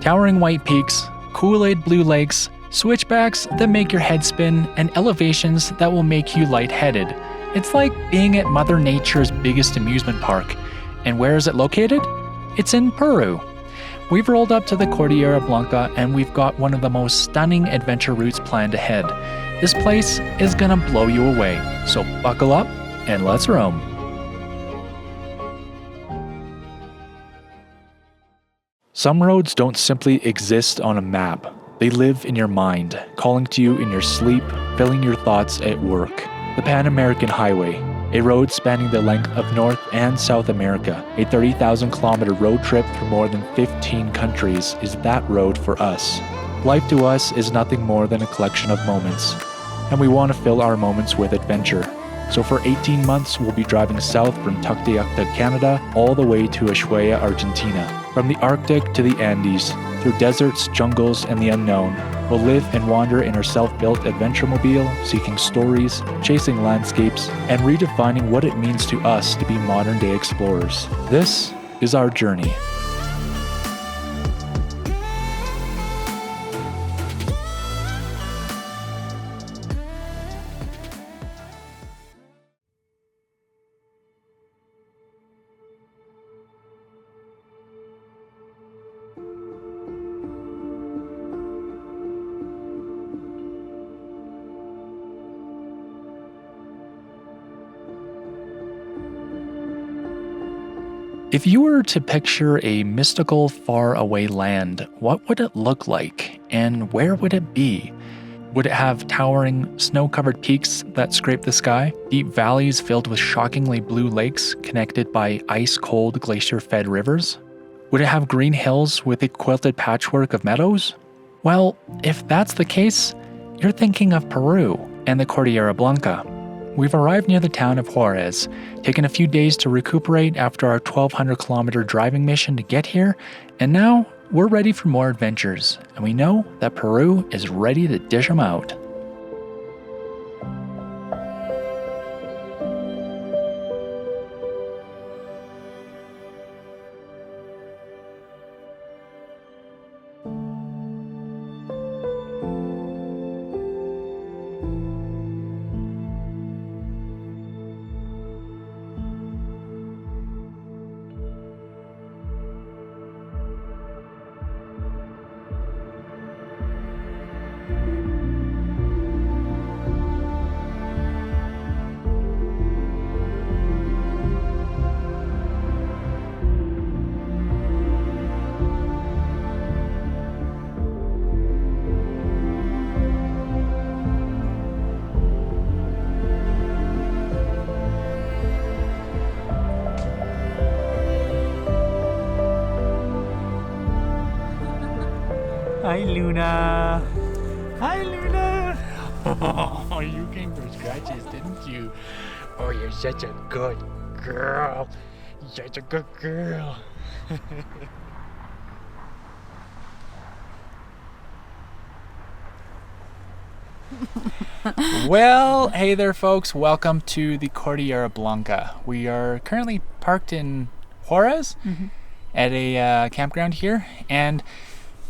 Towering white peaks, Kool-Aid blue lakes, switchbacks that make your head spin, and elevations that will make you lightheaded. It's like being at Mother Nature's biggest amusement park. And where is it located? It's in Peru. We've rolled up to the Cordillera Blanca and we've got one of the most stunning adventure routes planned ahead. This place is gonna blow you away, so buckle up and let's roam. Some roads don't simply exist on a map. They live in your mind, calling to you in your sleep, filling your thoughts at work. The Pan American Highway, a road spanning the length of North and South America, a 30,000-kilometer road trip through more than 15 countries, is that road for us. Life to us is nothing more than a collection of moments, and we want to fill our moments with adventure. So for 18 months, we'll be driving south from Tuctayacta, Canada, all the way to Ushuaia, Argentina. From the Arctic to the Andes, through deserts, jungles, and the unknown, we'll live and wander in our self-built adventure-mobile, seeking stories, chasing landscapes, and redefining what it means to us to be modern-day explorers. This is our journey. If you were to picture a mystical, far-away land, what would it look like, and where would it be? Would it have towering, snow-covered peaks that scrape the sky, deep valleys filled with shockingly blue lakes connected by ice-cold, glacier-fed rivers? Would it have green hills with a quilted patchwork of meadows? Well, if that's the case, you're thinking of Peru and the Cordillera Blanca. We've arrived near the town of Huaraz, taken a few days to recuperate after our 1,200-kilometer driving mission to get here, and now we're ready for more adventures, and we know that Peru is ready to dish them out. Hi, Luna. Hi, Luna. Oh, you came for scratches, didn't you? Oh, you're such a good girl. You're such a good girl. Well, hey there, folks. Welcome to the Cordillera Blanca. We are currently parked in Huaraz at a campground here, and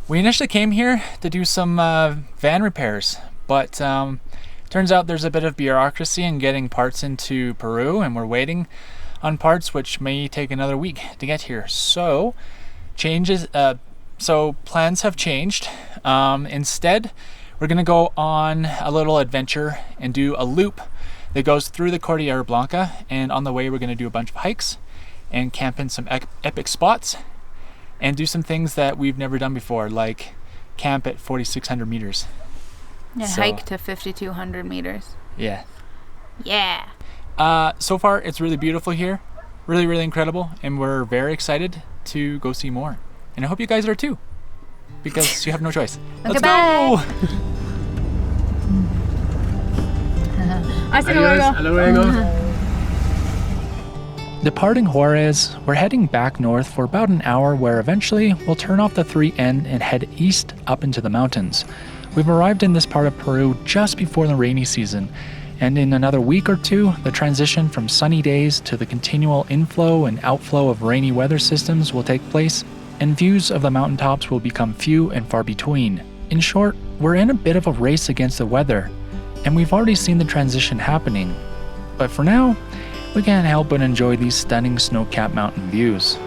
we initially came here to do some van repairs, but turns out there's a bit of bureaucracy in getting parts into Peru, and we're waiting on parts which may take another week to get here. So plans have changed. Instead, we're gonna go on a little adventure and do a loop that goes through the Cordillera Blanca, and on the way we're gonna do a bunch of hikes and camp in some epic spots and do some things that we've never done before, like camp at 4,600 meters. Yeah, hike to 5,200 meters. Yeah. Yeah. So far, it's really beautiful here. Really, really incredible. And we're very excited to go see more. And I hope you guys are too, because you have no choice. Let's go! Hasta luego. Departing Huaraz, we're heading back north for about an hour, where eventually we'll turn off the 3N and head east up into the mountains. We've arrived in this part of Peru just before the rainy season, and in another week or two, the transition from sunny days to the continual inflow and outflow of rainy weather systems will take place. and views of the mountaintops will become few and far between. In short, we're in a bit of a race against the weather, and we've already seen the transition happening. But for now, we can't help but enjoy these stunning snow-capped mountain views.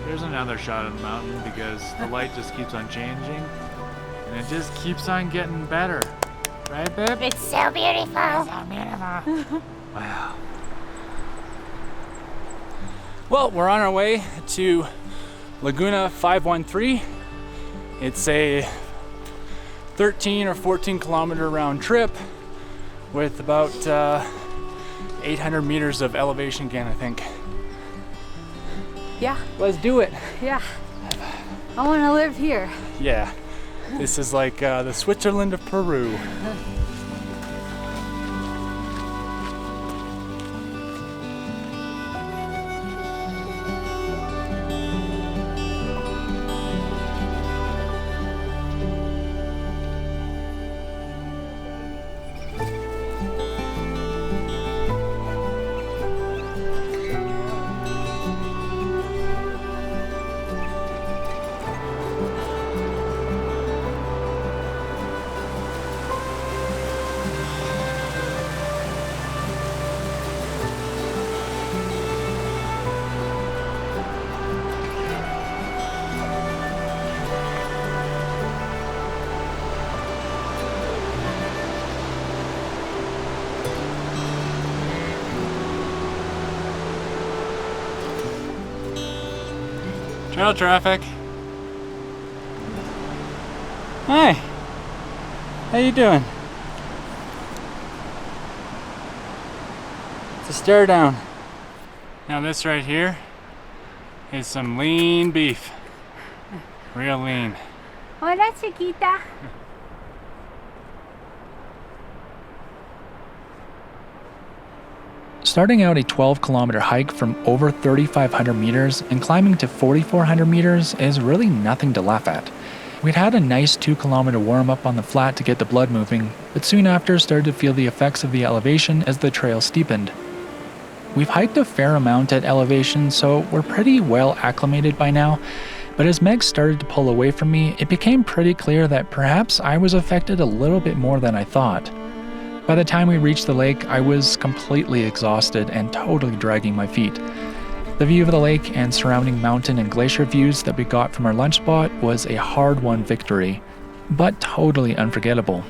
Here's another shot of the mountain because the light just keeps on changing and it just keeps on getting better. Right, babe? It's so beautiful. It's so beautiful. Wow. Well, we're on our way to Laguna 513. It's a 13 or 14 kilometer round trip with about 800 meters of elevation gain, I think. Yeah, Let's do it. yeah. I want to live here. Yeah, this is like the Switzerland of Peru. Trail traffic. Hi. How you doing? It's a stare down. Now this right here is some lean beef. Real lean. Hola, chiquita. Starting out a 12-kilometer hike from over 3,500 meters and climbing to 4,400 meters is really nothing to laugh at. We'd had a nice 2-kilometer warm-up on the flat to get the blood moving, but soon after started to feel the effects of the elevation as the trail steepened. We've hiked a fair amount at elevation, so we're pretty well acclimated by now, but as Meg started to pull away from me, it became pretty clear that perhaps I was affected a little bit more than I thought. By the time we reached the lake, I was completely exhausted and totally dragging my feet. The view of the lake and surrounding mountain and glacier views that we got from our lunch spot was a hard-won victory, but totally unforgettable.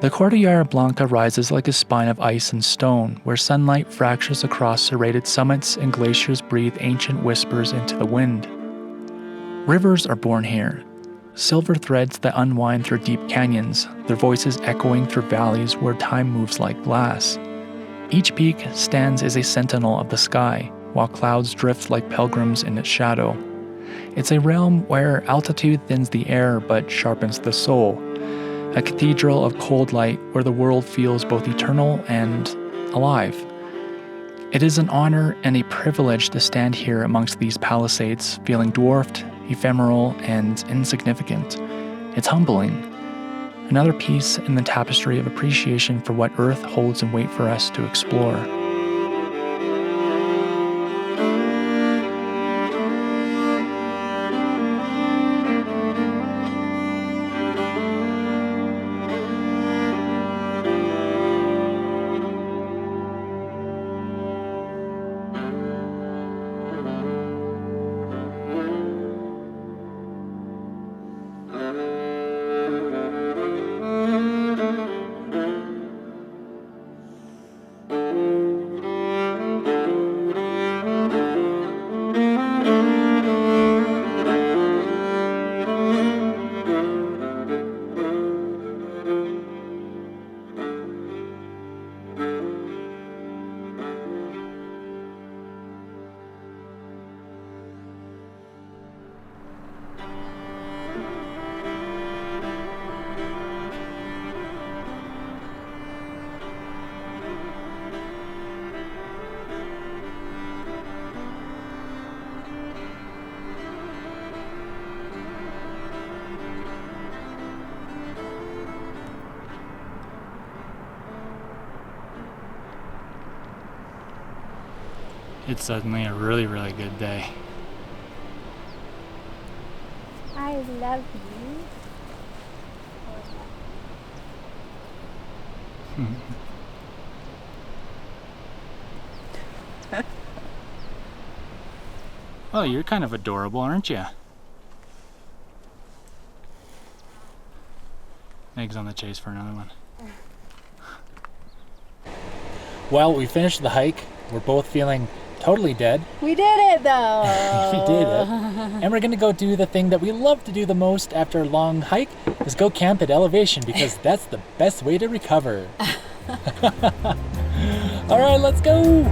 The Cordillera Blanca rises like a spine of ice and stone, where sunlight fractures across serrated summits and glaciers breathe ancient whispers into the wind. Rivers are born here, silver threads that unwind through deep canyons, their voices echoing through valleys where time moves like glass. Each peak stands as a sentinel of the sky, while clouds drift like pilgrims in its shadow. It's a realm where altitude thins the air but sharpens the soul. A cathedral of cold light where the world feels both eternal and alive. It is an honor and a privilege to stand here amongst these palisades, feeling dwarfed, ephemeral, and insignificant. It's humbling. Another piece in the tapestry of appreciation for what Earth holds in wait for us to explore. it's suddenly a really, really good day. I love you. Well, you're kind of adorable, aren't you? Meg's on the chase for another one. Well, we finished the hike. We're both feeling totally dead. We did it though. We did it. And we're gonna go do the thing that we love to do the most after a long hike, is go camp at elevation, because that's the best way to recover. All right, let's go.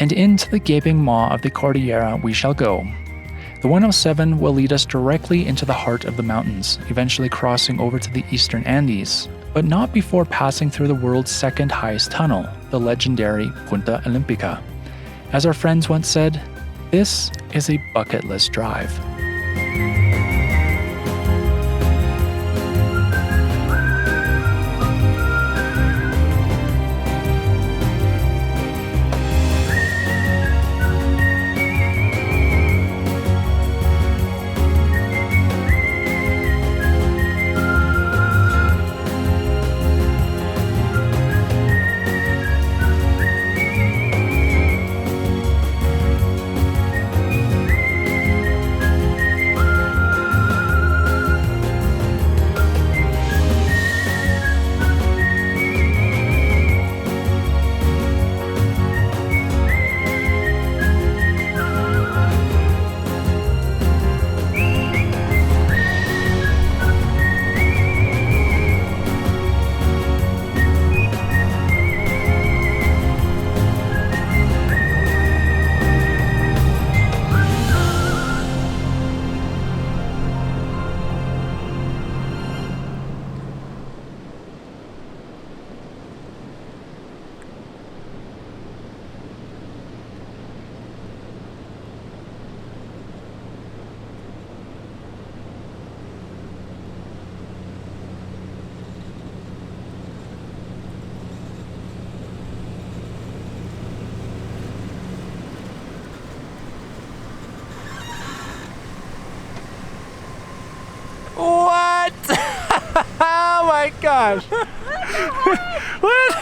And into the gaping maw of the Cordillera we shall go. The 107 will lead us directly into the heart of the mountains, eventually crossing over to the eastern Andes, but not before passing through the world's second highest tunnel, the legendary Punta Olympica. As our friends once said, this is a bucket list drive. What? Oh my gosh. What?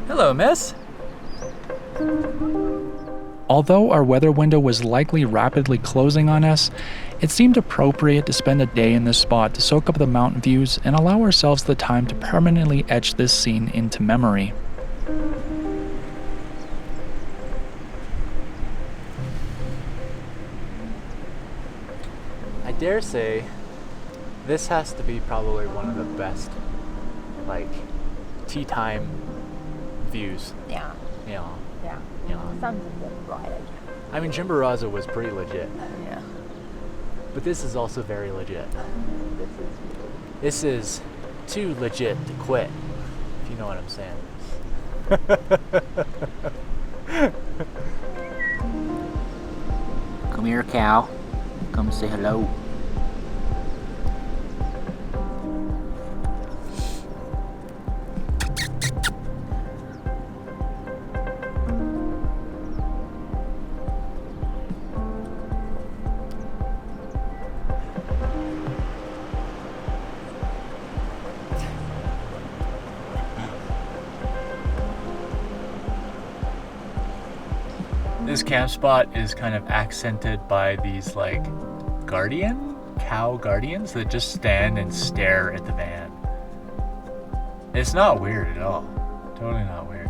Hello, miss. Although our weather window was likely rapidly closing on us, it seemed appropriate to spend a day in this spot to soak up the mountain views and allow ourselves the time to permanently etch this scene into memory. I dare say this has to be probably one of the best, like, tea time views. Yeah. Yeah. Yeah. Yeah. Something right. I mean, Chimborazo was pretty legit, Yeah. but this is also very legit. This is too legit to quit, if you know what I'm saying. Come here, cow. Come say hello. This camp spot is kind of accented by these like cow guardians that just stand and stare at the van. It's not weird at all. Totally not weird.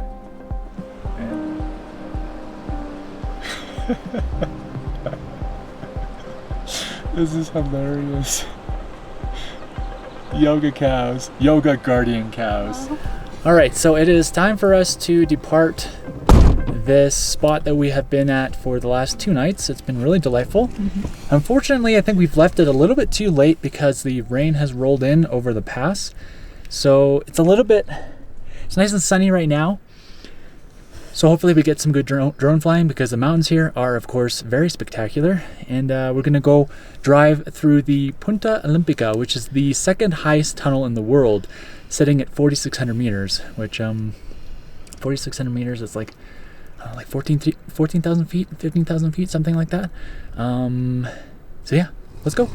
This is hilarious. Yoga guardian cows. All right, so it is time for us to depart this spot that we have been at for the last 2 nights. It's been really delightful. Unfortunately, I think we've left it a little bit too late because the rain has rolled in over the pass. So it's it's nice and sunny right now. So hopefully we get some good drone flying because the mountains here are, of course, very spectacular. And we're going to go drive through the Punta Olympica, which is the second highest tunnel in the world, sitting at 4,600 meters, which 4,600 meters is like 14,000 feet, 15,000 feet, something like that. So yeah, let's go.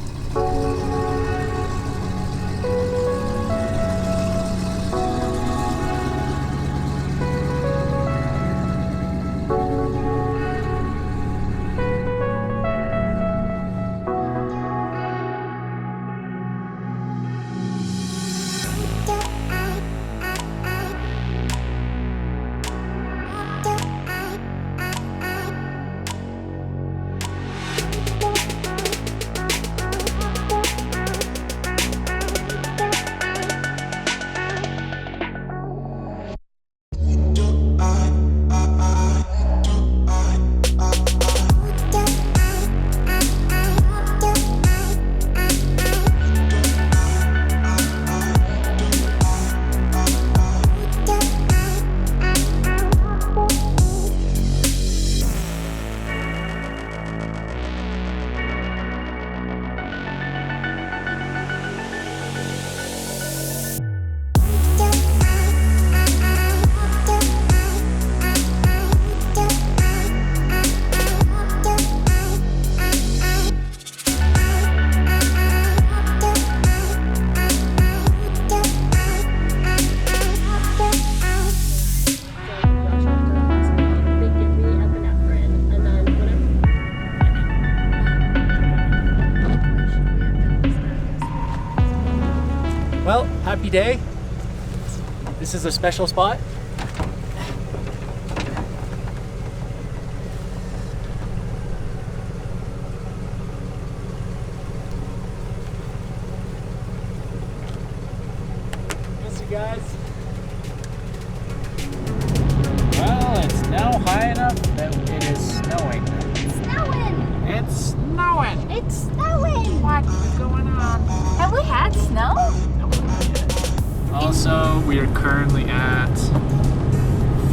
Well, happy day. This is a special spot. Miss you guys. Well, it's now high enough that it is snowing. Snowing! It's snowing. It's snowing! What is going on? Have we had snow? Also, we are currently at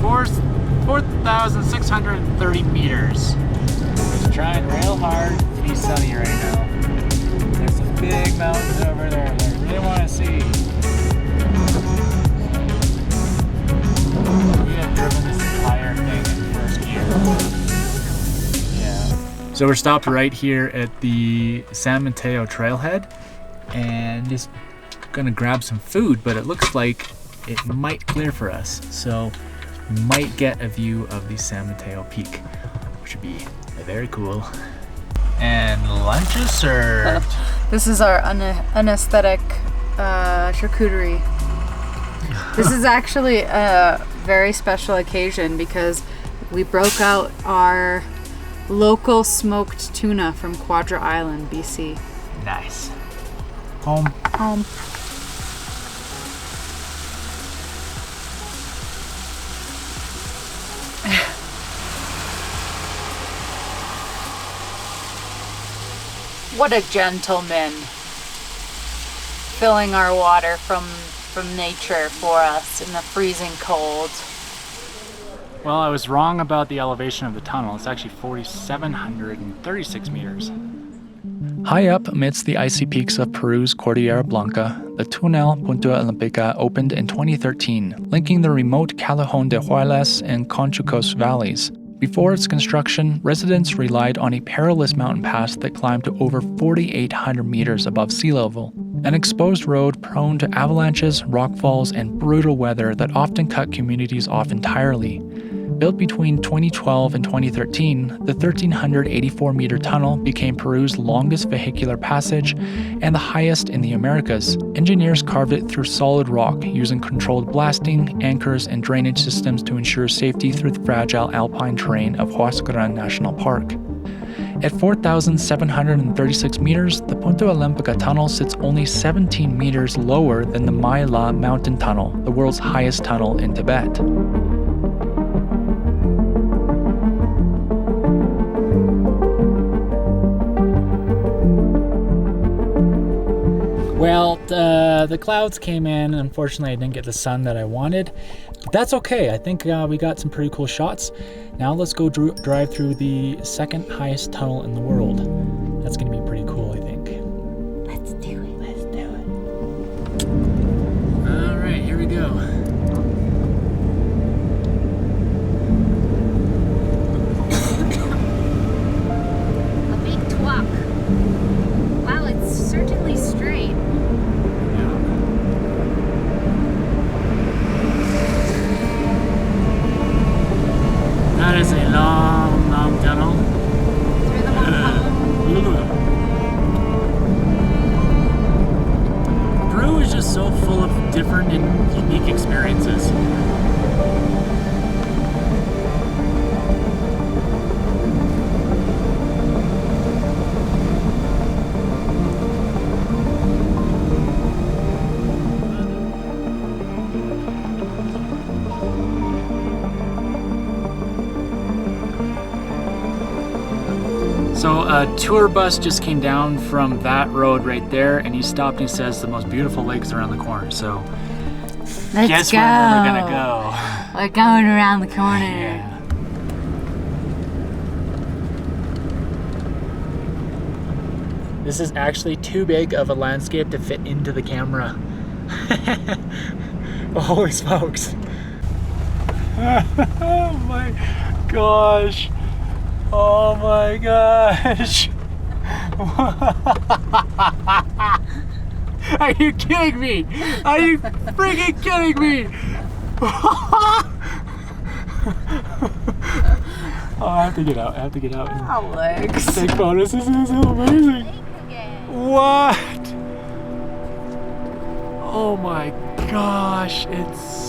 4,630 meters. Just trying real hard to be sunny right now. There's some big mountains over there that I really want to see. We have driven this entire thing in first gear. Yeah. So we're stopped right here at the San Mateo trailhead and just gonna grab some food, but it looks like it might clear for us, so we might get a view of the San Mateo Peak, which would be very cool. And lunch is served. This is our anesthetic charcuterie. This is actually a very special occasion because we broke out our local smoked tuna from Quadra Island, BC. Nice. Home. What a gentleman. Filling our water from nature for us in the freezing cold. Well, I was wrong about the elevation of the tunnel. It's actually 4,736 meters. High up amidst the icy peaks of Peru's Cordillera Blanca, the Túnel Punta Olympica opened in 2013, linking the remote Callejón de Huaraz and Conchucos valleys. Before its construction, residents relied on a perilous mountain pass that climbed to over 4,800 meters above sea level. An exposed road prone to avalanches, rockfalls, and brutal weather that often cut communities off entirely. Built between 2012 and 2013, the 1,384-meter tunnel became Peru's longest vehicular passage and the highest in the Americas. Engineers carved it through solid rock, using controlled blasting, anchors, and drainage systems to ensure safety through the fragile alpine terrain of Huaraz National Park. At 4,736 meters, the Punta Olympica tunnel sits only 17 meters lower than the Mai La mountain tunnel, the world's highest tunnel in Tibet. Well, the clouds came in. Unfortunately, I didn't get the sun that I wanted, but that's okay. I think we got some pretty cool shots. Now let's go drive through the second highest tunnel in the world. That's gonna be pretty cool, I think. Let's do it. Let's do it. All right, here we go. A big twop. Wow, it's certainly straight. That is a long, long tunnel. Through the Peru is just so full of different and unique experiences. So a tour bus just came down from that road right there, and he stopped and he says the most beautiful lakes around the corner. So Let's guess go. where we're gonna go. We're going around the corner. Yeah. This is actually too big of a landscape to fit into the camera. Holy smokes. Oh my gosh. Oh my gosh. Are you kidding me? Are you freaking kidding me? Oh, I have to get out. I have to get out and Alex. take photos. This is so amazing. What? Oh my gosh. It's...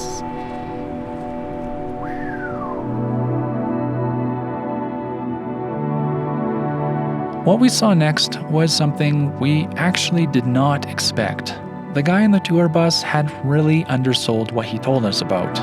What we saw next was something we actually did not expect. The guy in the tour bus had really undersold what he told us about.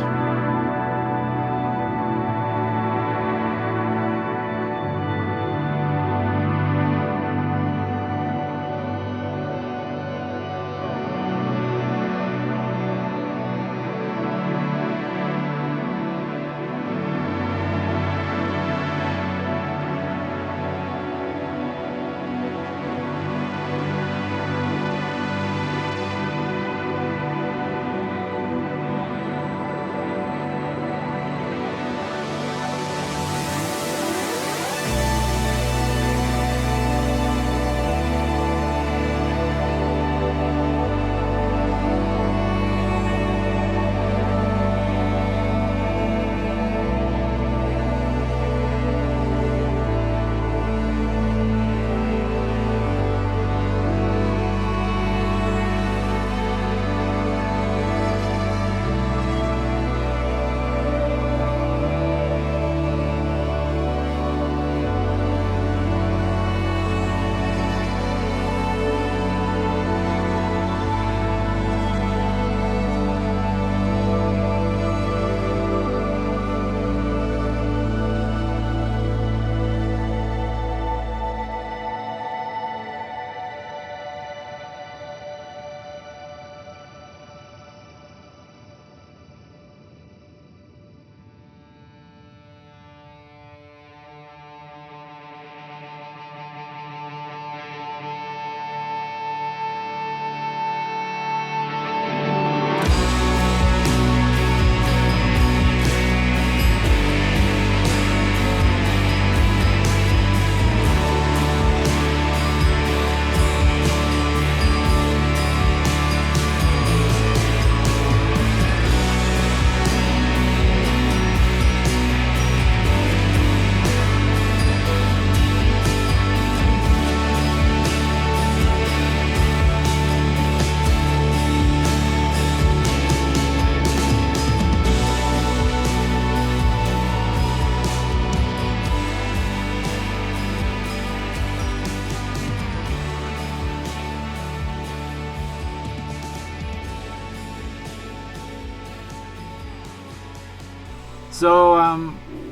So,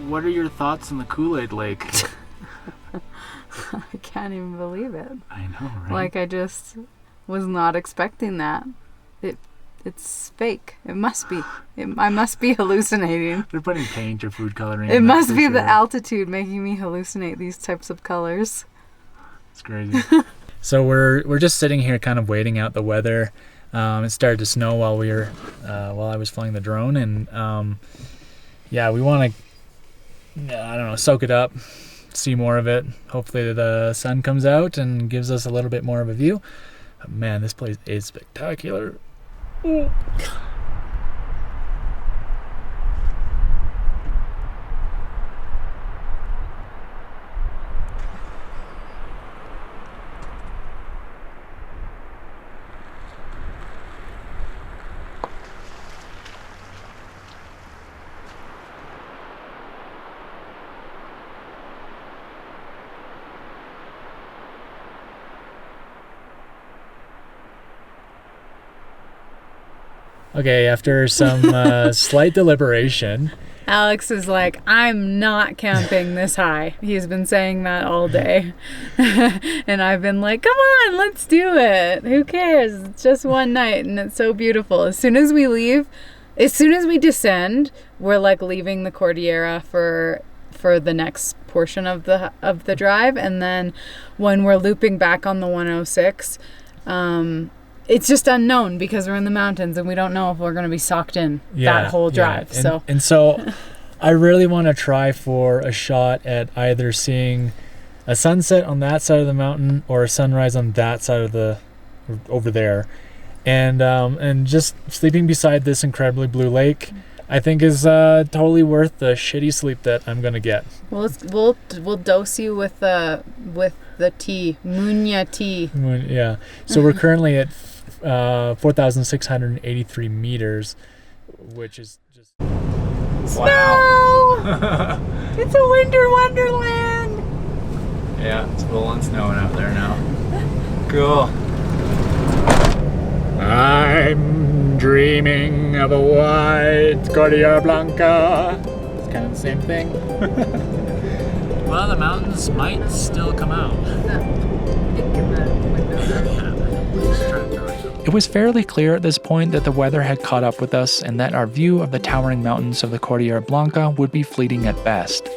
what are your thoughts on the Kool-Aid Lake? I can't even believe it. I know, right? Like, I just was not expecting that. It's fake. It must be. I must be hallucinating. They're putting paint or food coloring. It must be the altitude making me hallucinate these types of colors. It's crazy. So we're just sitting here, kind of waiting out the weather. It started to snow while I was flying the drone, and we want to, soak it up, see more of it. Hopefully the sun comes out and gives us a little bit more of a view. But man, this place is spectacular. Ooh. Okay, after some slight deliberation, Alex is like, I'm not camping this high. He's been saying that all day. And I've been like, come on, let's do it. Who cares? It's just one night and it's so beautiful. As soon as we descend, we're like leaving the Cordillera for the next portion of the drive. And then when we're looping back on the 106, it's just unknown because we're in the mountains and we don't know if we're going to be socked in that whole drive. So I really want to try for a shot at either seeing a sunset on that side of the mountain or a sunrise on that side of over there. And just sleeping beside this incredibly blue lake, I think is totally worth the shitty sleep that I'm going to get. We'll dose you with the tea, Munya tea. Yeah. So we're currently at 4,683 meters, which is just snow. It's a winter wonderland. Yeah, it's full on snowing out there now. Cool. I'm dreaming of a white Cordillera Blanca. It's kind of the same thing. Well, the mountains might still come out. It was fairly clear at this point that the weather had caught up with us and that our view of the towering mountains of the Cordillera Blanca would be fleeting at best.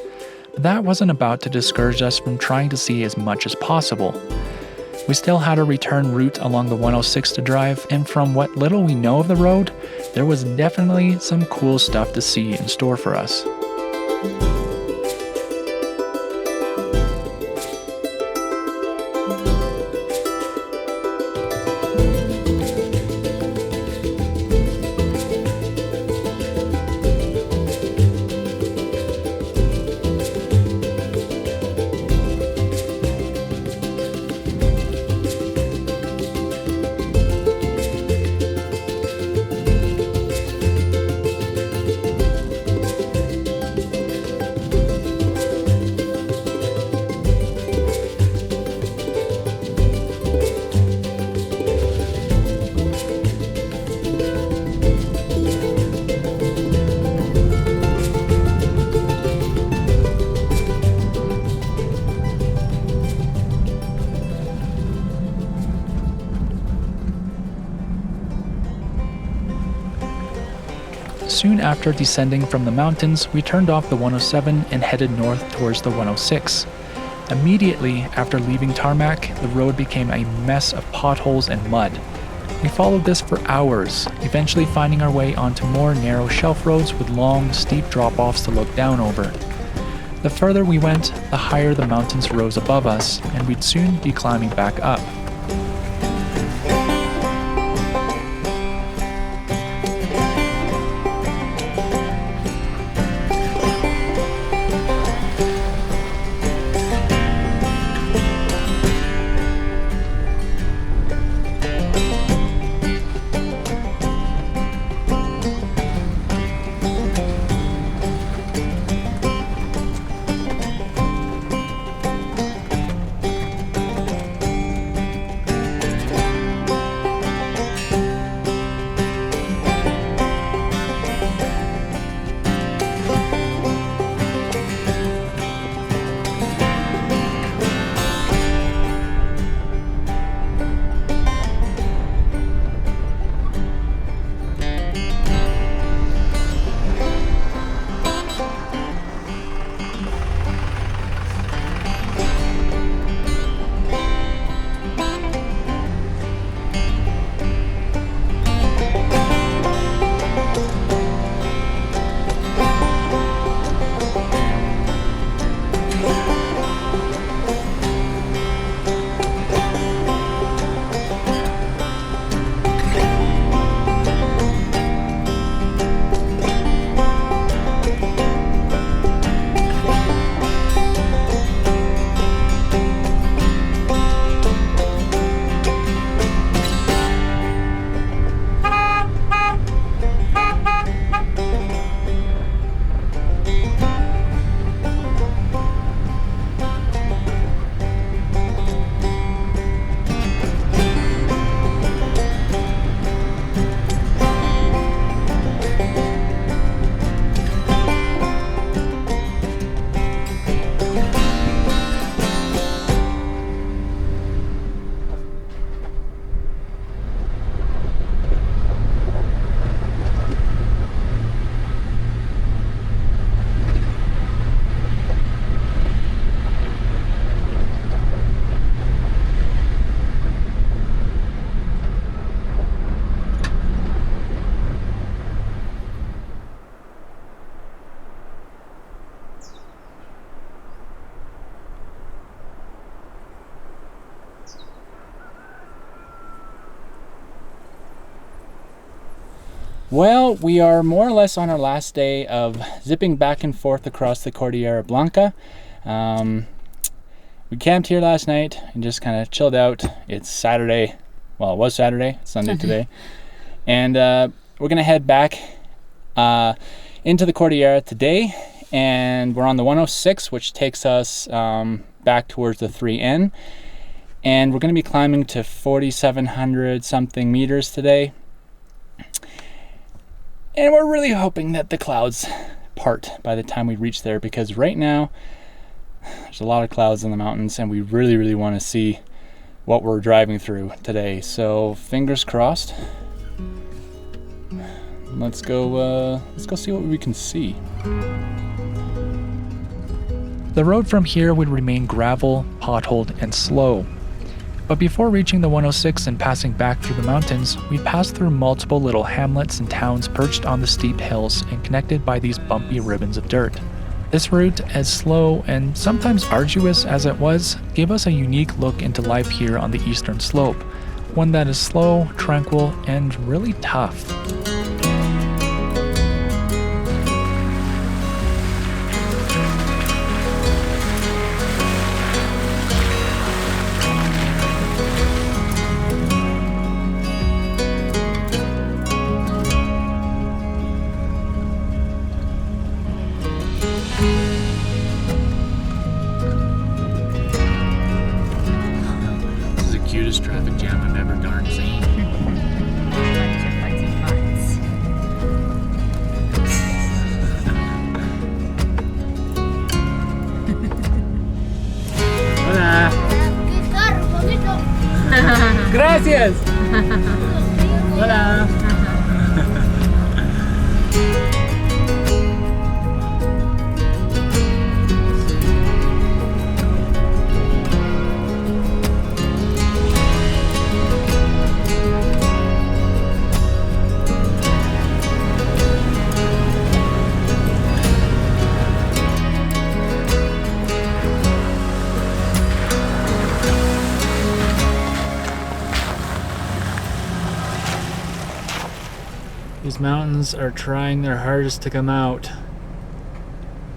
But that wasn't about to discourage us from trying to see as much as possible. We still had a return route along the 106 to drive, and from what little we know of the road, there was definitely some cool stuff to see in store for us. Soon after descending from the mountains, we turned off the 107 and headed north towards the 106. Immediately after leaving tarmac, the road became a mess of potholes and mud. We followed this for hours, eventually finding our way onto more narrow shelf roads with long, steep drop-offs to look down over. The further we went, the higher the mountains rose above us, and we'd soon be climbing back up. Well, we are more or less on our last day of zipping back and forth across the Cordillera Blanca. We camped here last night and just kind of chilled out. It's Saturday. Well, it was Saturday. It's Sunday today. And we're going to head back into the Cordillera today. And we're on the 106, which takes us back towards the 3N. And we're going to be climbing to 4,700 something meters today. And we're really hoping that the clouds part by the time we reach there, because right now there's a lot of clouds in the mountains and we really, really want to see what we're driving through today. So fingers crossed. Let's go see what we can see. The road from here would remain gravel, potholed, and slow. But before reaching the 106 and passing back through the mountains, we passed through multiple little hamlets and towns perched on the steep hills and connected by these bumpy ribbons of dirt. This route, as slow and sometimes arduous as it was, gave us a unique look into life here on the eastern slope, one that is slow, tranquil, and really tough. Cutest traffic jam I've ever darn seen. Hola. Gracias. Hola. These mountains are trying their hardest to come out.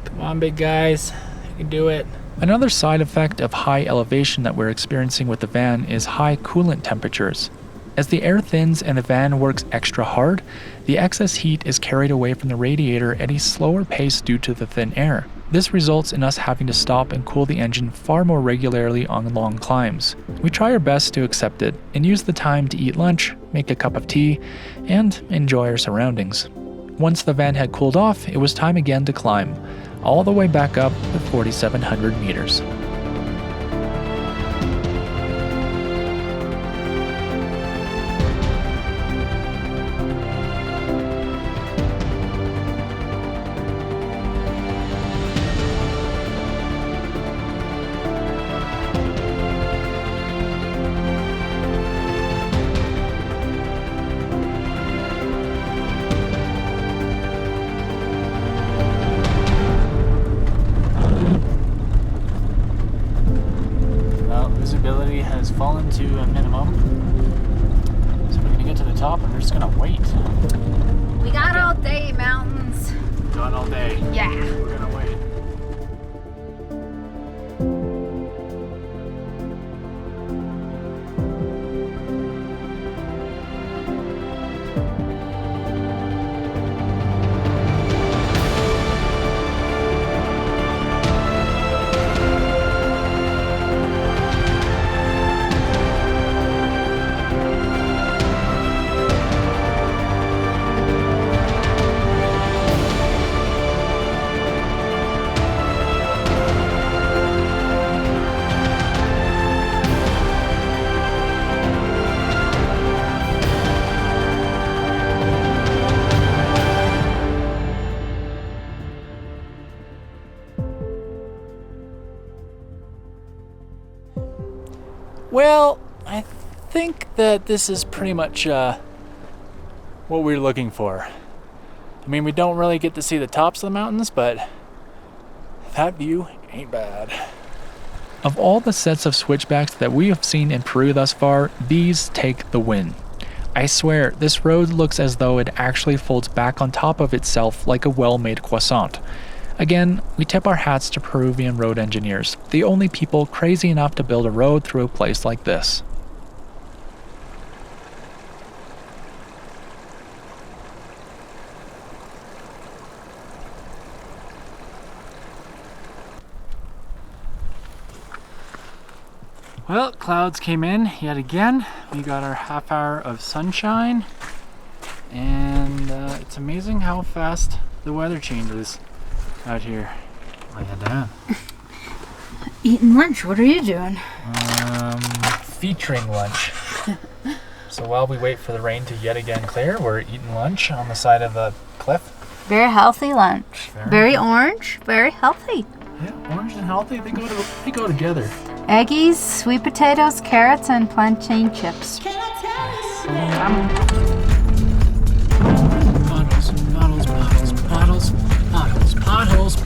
Come on, big guys. You can do it. Another side effect of high elevation that we're experiencing with the van is high coolant temperatures. As the air thins and the van works extra hard, the excess heat is carried away from the radiator at a slower pace due to the thin air. This results in us having to stop and cool the engine far more regularly on long climbs. We try our best to accept it and use the time to eat lunch, make a cup of tea, and enjoy our surroundings. Once the van had cooled off, it was time again to climb, all the way back up to 4,700 meters. Visibility has fallen to a minimum. So we're gonna get to the top and we're just gonna wait. We got all day, mountains. Gone all day. Yeah. We're gonna wait. Well, I think that this is pretty much what we're looking for. I mean, we don't really get to see the tops of the mountains, but that view ain't bad. Of all the sets of switchbacks that we have seen in Peru thus far, these take the win. I swear, this road looks as though it actually folds back on top of itself like a well-made croissant. Again, we tip our hats to Peruvian road engineers, the only people crazy enough to build a road through a place like this. Well, clouds came in yet again. We got our half hour of sunshine, and it's amazing how fast the weather changes out here. Oh yeah, Dan. Eating lunch. What are you doing? Featuring lunch. So while we wait for the rain to yet again clear, we're eating lunch on the side of the cliff. Very healthy lunch. Very orange. Very healthy. Yeah, orange and healthy, they go together. Eggies, sweet potatoes, carrots, and plantain chips. Potholes.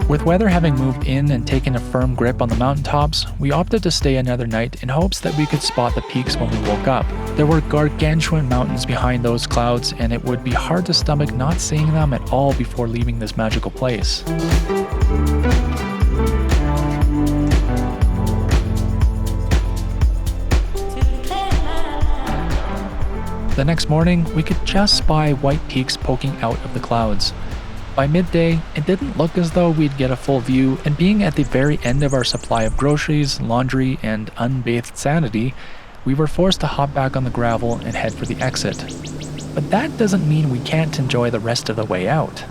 With weather having moved in and taken a firm grip on the mountaintops, we opted to stay another night in hopes that we could spot the peaks when we woke up. There were gargantuan mountains behind those clouds, and it would be hard to stomach not seeing them at all before leaving this magical place. The next morning, we could just spy white peaks poking out of the clouds. By midday, it didn't look as though we'd get a full view, and being at the very end of our supply of groceries, laundry, and unbathed sanity, we were forced to hop back on the gravel and head for the exit. But that doesn't mean we can't enjoy the rest of the way out.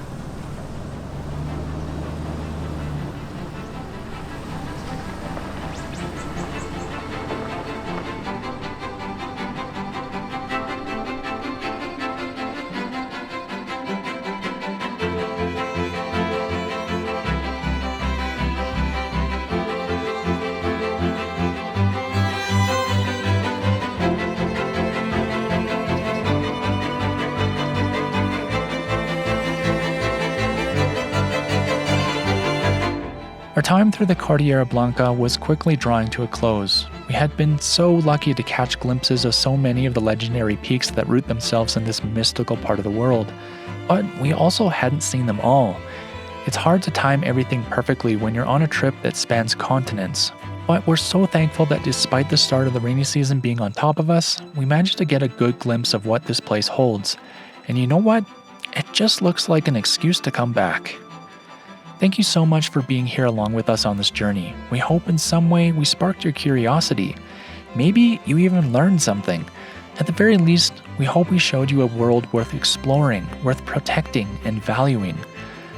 Our time through the Cordillera Blanca was quickly drawing to a close. We had been so lucky to catch glimpses of so many of the legendary peaks that root themselves in this mystical part of the world, but we also hadn't seen them all. It's hard to time everything perfectly when you're on a trip that spans continents, but we're so thankful that despite the start of the rainy season being on top of us, we managed to get a good glimpse of what this place holds. And you know what? It just looks like an excuse to come back. Thank you so much for being here along with us on this journey. We hope in some way we sparked your curiosity. Maybe you even learned something. At the very least, we hope we showed you a world worth exploring, worth protecting, and valuing.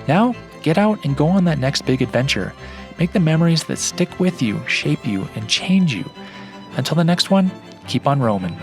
Now, get out and go on that next big adventure. Make the memories that stick with you, shape you, and change you. Until the next one, keep on roaming.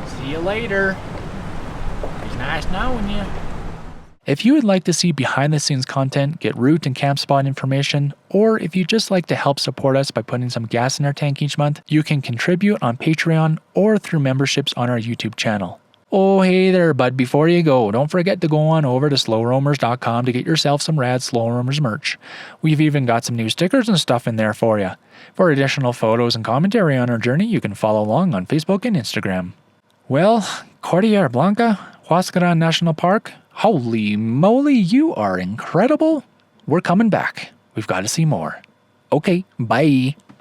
See you later. It's nice knowing you. If you would like to see behind the scenes content, get route and camp spot information, or if you'd just like to help support us by putting some gas in our tank each month, you can contribute on Patreon or through memberships on our YouTube channel. Oh, hey there, bud. Before you go, don't forget to go on over to slowroamers.com to get yourself some rad Slow Roamers merch. We've even got some new stickers and stuff in there for you. For additional photos and commentary on our journey, you can follow along on Facebook and Instagram. Well, Cordillera Blanca, Huaraz National Park, holy moly, you are incredible. We're coming back. We've got to see more. Okay, bye.